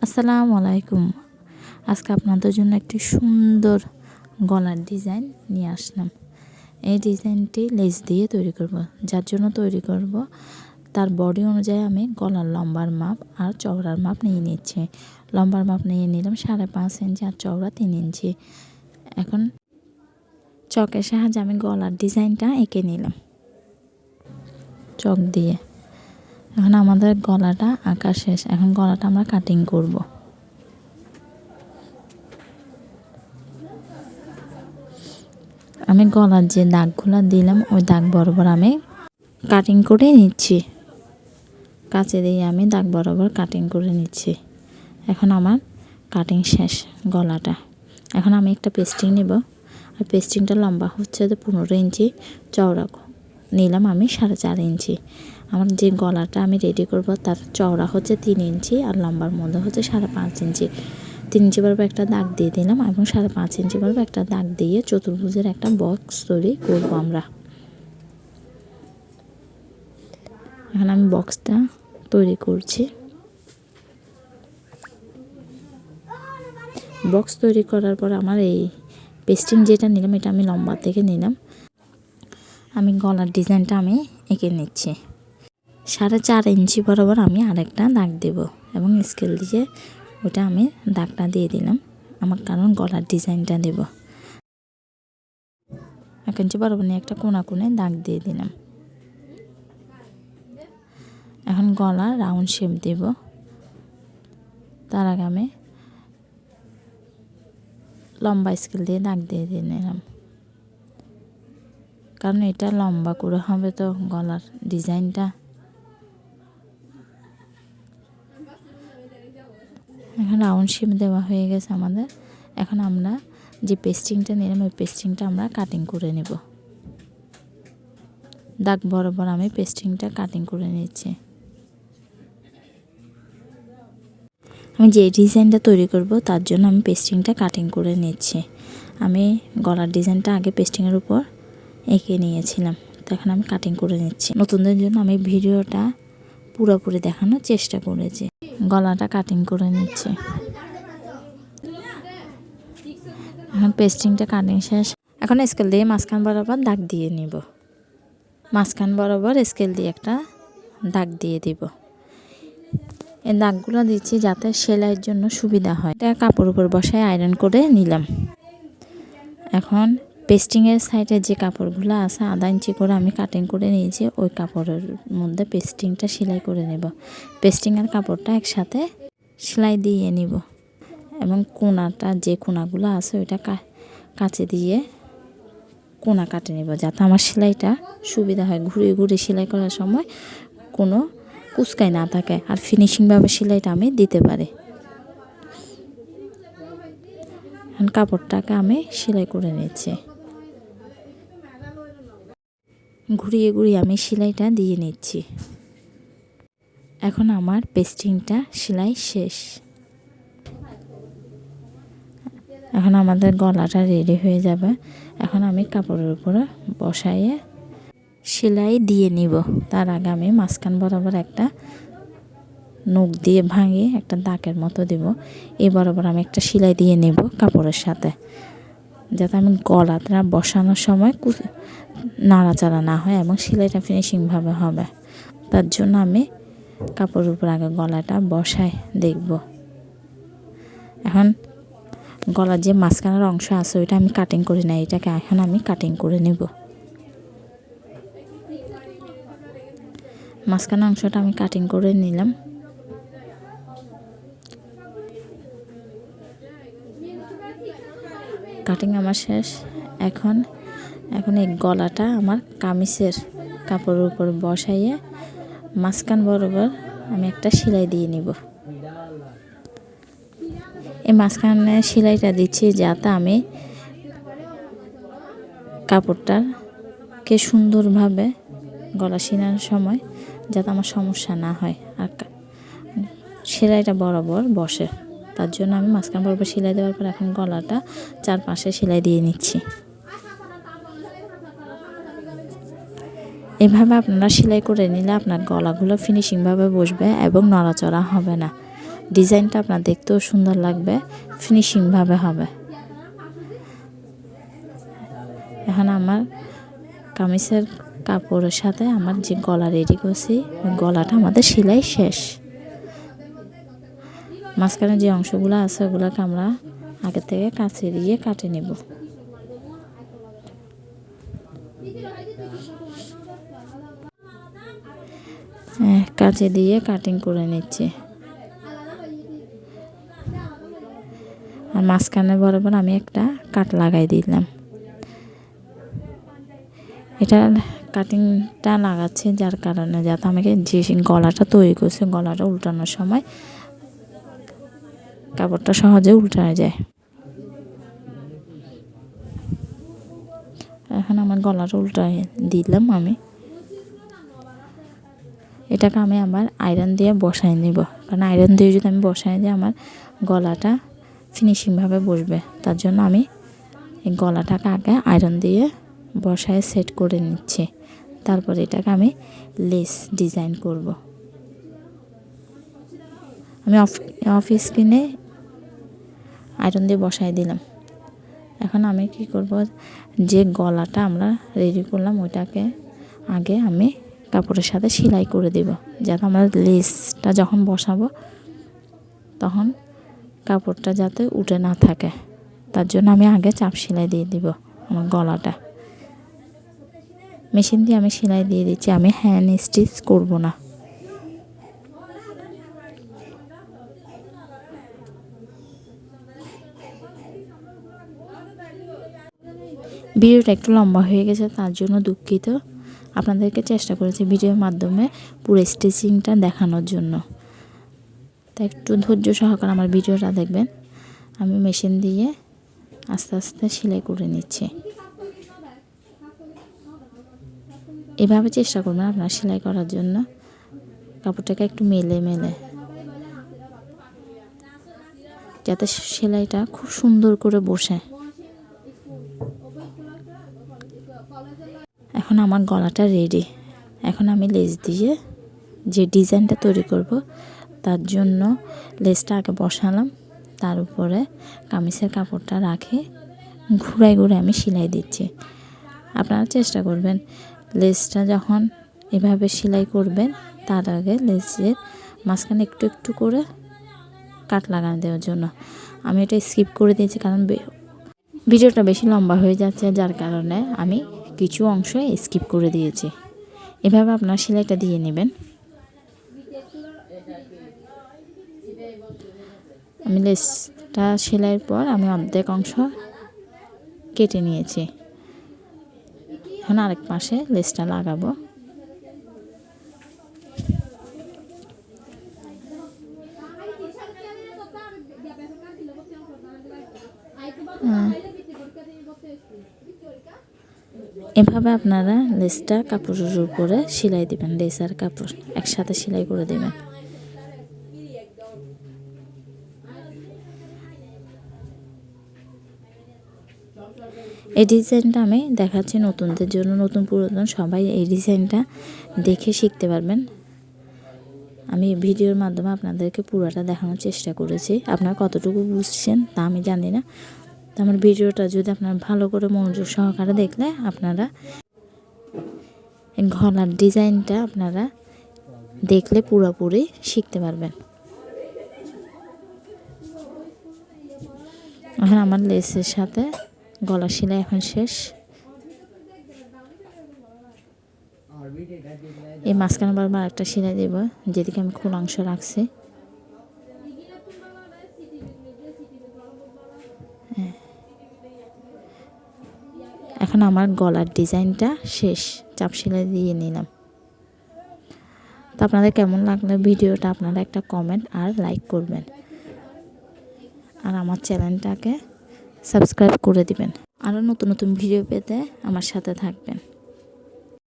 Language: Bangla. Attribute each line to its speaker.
Speaker 1: আসসালামু আলাইকুম। আজকে আপনাদের জন্য একটি সুন্দর গলার ডিজাইন নিয়ে আসলাম। এই ডিজাইনটি লেস দিয়ে তৈরি করব। যার জন্য তৈরি করব তার বডি অনুযায়ী আমি গলার লম্বার মাপ আর চওড়ার মাপ নিয়ে নিচ্ছি। লম্বার মাপ নিয়ে নিলাম 5.5 ইঞ্চি আর চওড়া 3 ইঞ্চি। এখন চকের সাহায্যে আমি গলার ডিজাইনটা এঁকে নিলাম চক দিয়ে। এখন আমাদের গলাটা আঁকা শেষ। এখন গলাটা আমরা কাটিং করব। আমি গলার যে দাগগুলো দিলাম ওই দাগ বরাবর আমি কাটিং করে নিচ্ছি। কাঁচি দিয়ে আমি দাগ বরাবর কাটিং করে নিচ্ছি। এখন আমার কাটিং শেষ গলাটা। এখন আমি একটা পেস্টিং নেব। আর পেস্টিংটা লম্বা হচ্ছে 15 ইঞ্চি, চওড়া নিলাম আমি 4.5 ইঞ্চি। আমার যে গলাটা আমি রেডি করব তার চওড়া হচ্ছে 3 ইঞ্চি আর লম্বার মধ্যে হচ্ছে 5.5 ইঞ্চি। 3 ইঞ্চি বরাবর একটা দাগ দিয়ে দিলাম এবং 5.5 ইঞ্চি বরাবর একটা দাগ দিয়ে চতুর্ভুজের একটা বক্স তৈরি করব আমরা। এখন আমি বক্সটা তৈরি করছি। বক্স তৈরি করার পর আমার এই পেস্টিং যেটা নিলাম এটা আমি লম্বা থেকে নিলাম। আমি গলার ডিজাইনটা আমি এঁকে নিচ্ছি। 4.5 ইঞ্চি বরাবর আমি আরেকটা দাগ দেব এবং স্কেল দিয়ে ওটা আমি দাগটা দিয়ে দিলাম আমার, কারণ গলার ডিজাইনটা দেব। 1 ইঞ্চি বরাবর নিয়ে একটা কোণে দাগ দিয়ে দিলাম। এখন গলা রাউন্ড শেপ দেব। তার আগে আমি লম্বা স্কেল দিয়ে দাগ দিয়ে নিলাম, কারণ এটা লম্বা করে হবে তো গলার ডিজাইনটা। এখন রাউন্ড শেপ দেওয়া হয়ে গেছে আমাদের। এখন আমরা যে পেস্টিংটা নিলাম ওই পেস্টিংটা আমরা কাটিং করে নেব। দাগ বরাবর আমি পেস্টিংটা কাটিং করে নিচ্ছি। আমি যে ডিজাইনটা তৈরি করব তার জন্য আমি পেস্টিংটা কাটিং করে নিচ্ছি। আমি গলার ডিজাইনটা আগে পেস্টিংয়ের উপর এঁকে নিয়েছিলাম, তো এখন আমি কাটিং করে নিচ্ছি। নতুনদের জন্য আমি ভিডিওটা পুরোপুরি দেখানোর চেষ্টা করেছি। গলাটা কাটিং করে নিচ্ছি। এখন পেস্টিংটা কাটিং শেষ। এখন স্কেল দিয়ে মাঝখান বরাবর দাগ দিয়ে নিব। মাঝখান বরাবর স্কেল দিয়ে একটা দাগ দিয়ে দিব। এই দাগগুলো দিচ্ছি যাতে সেলাইয়ের জন্য সুবিধা হয়। এটা কাপড় উপর বসায় আয়রন করে নিলাম। এখন পেস্টিংয়ের সাইডে যে কাপড়গুলো আছে 1/2 ইঞ্চি করে আমি কাটিং করে নিয়েছি, ওই কাপড়ের মধ্যে পেস্টিংটা সেলাই করে নেব। পেস্টিংয়ের কাপড়টা একসাথে সেলাই দিয়ে নিব এবং কোণাটা যে কোণাগুলো আছে ওইটা কাঁচি দিয়ে কোণা কাটে নেব, যাতে আমার সেলাইটা সুবিধা হয়। ঘুরিয়ে ঘুরিয়ে সেলাই করার সময় কোনো কুচকাই না থাকে আর ফিনিশিংভাবে সেলাইটা আমি দিতে পারি। এখন কাপড়টাকে আমি সেলাই করে নিচ্ছি। ঘুরিয়ে ঘুরিয়ে আমি সেলাইটা দিয়ে নিচ্ছি। এখন আমার পেস্টিংটা সেলাই শেষ। এখন আমাদের গলাটা রেডি হয়ে যাবে। এখন আমি কাপড়ের উপরে বসাইয়ে সেলাই দিয়ে নিব। তার আগে আমি মাঝখান বরাবর একটা নখ দিয়ে ভাঙিয়ে একটা দাগের মতো দেব। এই বরাবর আমি একটা সেলাই দিয়ে নেব কাপড়ের সাথে, যাতে আমি গলাটা বসানোর সময় নাড়াচাড়া না হয় এবং সেলাইটা ফিনিশিংভাবে হবে। তার জন্য আমি কাপড়ের উপর আগে গলাটা বসায় দেখব। এখন গলার যে মাঝখানের অংশ আছে ওইটা আমি কাটিং করে নিই। এটাকে এখন আমি কাটিং করে নেব। মাঝখানের অংশটা আমি কাটিং করে নিলাম। কাটিং আমার শেষ। এখন এই গলাটা আমার কামিজের কাপড়ের উপর বসাইয়ে মাঝখান বরাবর আমি একটা সেলাই দিয়ে নিব। এই মাঝখানে সেলাইটা দিচ্ছি যাতে আমি কাপড়টাকে সুন্দরভাবে গলা সেলানোর সময় যাতে আমার সমস্যা না হয় আর সেলাইটা বরাবর বসে। তার জন্য আমি মাঝখান বরাবর সেলাই দেওয়ার পর এখন গলাটা চারপাশে সেলাই দিয়ে নিচ্ছি। এভাবে আপনারা সেলাই করে নিলে আপনার গলাগুলো ফিনিশিংভাবে বসবে এবং নড়াচড়া হবে না। ডিজাইনটা আপনার দেখতেও সুন্দর লাগবে, ফিনিশিংভাবে হবে। এখন আমার কামিজের কাপড়ের সাথে আমার যে গলা রেডি করছি, ওই গলাটা আমাদের সেলাই শেষ। মাঝখানে যে অংশগুলো আছে ওগুলোকে আমরা আগে থেকে কাছে দিয়ে কাটে নেব। কাঁচি দিয়ে কাটিং করে নিচ্ছি। আর মাঝখানে বরাবর আমি একটা কাট লাগাই দিলাম। এটা কাটিংটা লাগাচ্ছি যার কারণে যাতে আমাকে যে গলাটা তৈরি করছে গলাটা উল্টানোর সময় কাপড়টা সহজে উল্টানো যায়। এখন আমার গলাটা উল্টাই দিলাম আমি। এটাকে আমি আবার আয়রন দিয়ে বসাই নেব, কারণ আয়রন দিয়ে যদি আমি বসাই দিই আমার গলাটা ফিনিশিংভাবে বসবে। তার জন্য আমি এই গলাটাকে আগে আয়রন দিয়ে বসায় সেট করে নিচ্ছি। তারপর এটাকে আমি লেস ডিজাইন করব। আমি অফ স্ক্রিনে আয়রন দিয়ে বসাই দিলাম। এখন আমি কি করব, যে গলাটা আমরা রেডি করলাম ওইটাকে আগে আমি কাপড়ের সাথে সেলাই করে দেব, যাতে আমরা লেসটা যখন বসাবো তখন কাপড়টা যাতে উঠে না থাকে। তার জন্য আমি আগে চাপ সেলাই দিয়ে দিব আমার গলাটা। মেশিন দিয়ে আমি সেলাই দিয়ে দিচ্ছি, আমি হ্যান্ড স্টিচ করব না। ভিডিওটা একটু লম্বা হয়ে গেছে, তার জন্য দুঃখিত। আপনাদেরকে চেষ্টা করেছি ভিডিওর মাধ্যমে পুরো স্টিচিংটা দেখানোর জন্য, তাই একটু ধৈর্য সহকারে আমার ভিডিওটা দেখবেন। আমি মেশিন দিয়ে আস্তে আস্তে সেলাই করে নিচ্ছি। এভাবে চেষ্টা করবেন আপনারা সেলাই করার জন্য, কাপড়টাকে একটু মেলে মেলে, যাতে সেলাইটা খুব সুন্দর করে বসে। এখন আমার গলাটা রেডি। এখন আমি লেস দিয়ে যে ডিজাইনটা তৈরি করব তার জন্য লেসটা আগে বসালাম, তার উপরে কামিজের কাপড়টা রাখে ঘুরাই ঘুরাই আমি সেলাই দিচ্ছি। আপনারা চেষ্টা করবেন লেসটা যখন এভাবে সেলাই করবেন তার আগে লেসের মাঝখানে একটু একটু করে কাট লাগানো দেওয়ার জন্য। আমি এটা স্কিপ করে দিয়েছি কারণ ভিডিওটা বেশি লম্বা হয়ে যাচ্ছে, যার কারণে আমি কিছু অংশ স্কিপ করে দিয়েছি। এভাবে আপনার সেলাইটা দিয়ে নেবেন। আমি লেসটা সেলাইয়ের পর আমি অর্ধেক অংশ কেটে নিয়েছি। এখন আরেক পাশে লেসটা লাগাবো। এভাবে আপনারা লেসটা কাপড়ের উপরে সেলাই দিবেন, লেস আর কাপড় একসাথে সেলাই করে দেবেন। এই ডিজাইনটা আমি দেখাচ্ছি নতুনদের জন্য, নতুন পুরাতন সবাই এই ডিজাইনটা দেখে শিখতে পারবেন। আমি ভিডিওর মাধ্যমে আপনাদেরকে পুরোটা দেখানোর চেষ্টা করেছি। আপনারা কতটুকু বুঝছেন তা আমি জানি না। তো আমার ভিডিওটা যদি আপনারা ভালো করে মনোযোগ সহকারে দেখলে আপনারা গলার ডিজাইনটা আপনারা দেখলে পুরোপুরি শিখতে পারবেন। এখন আমার লেসের সাথে গলা সেলাই এখন শেষ। এই মাঝখানে বারবার একটা সেলাই দেব, যেদিকে আমি খোলা অংশ রাখছি। এখন আমার গলার ডিজাইনটা শেষ, চাপ সেলাই দিয়ে নিলাম। তো আপনাদের কেমন লাগলো ভিডিওটা আপনারা একটা কমেন্ট আর লাইক করবেন, আর আমার চ্যানেলটাকে সাবস্ক্রাইব করে দিবেন। আরও নতুন নতুন ভিডিও পেতে আমার সাথে থাকবেন।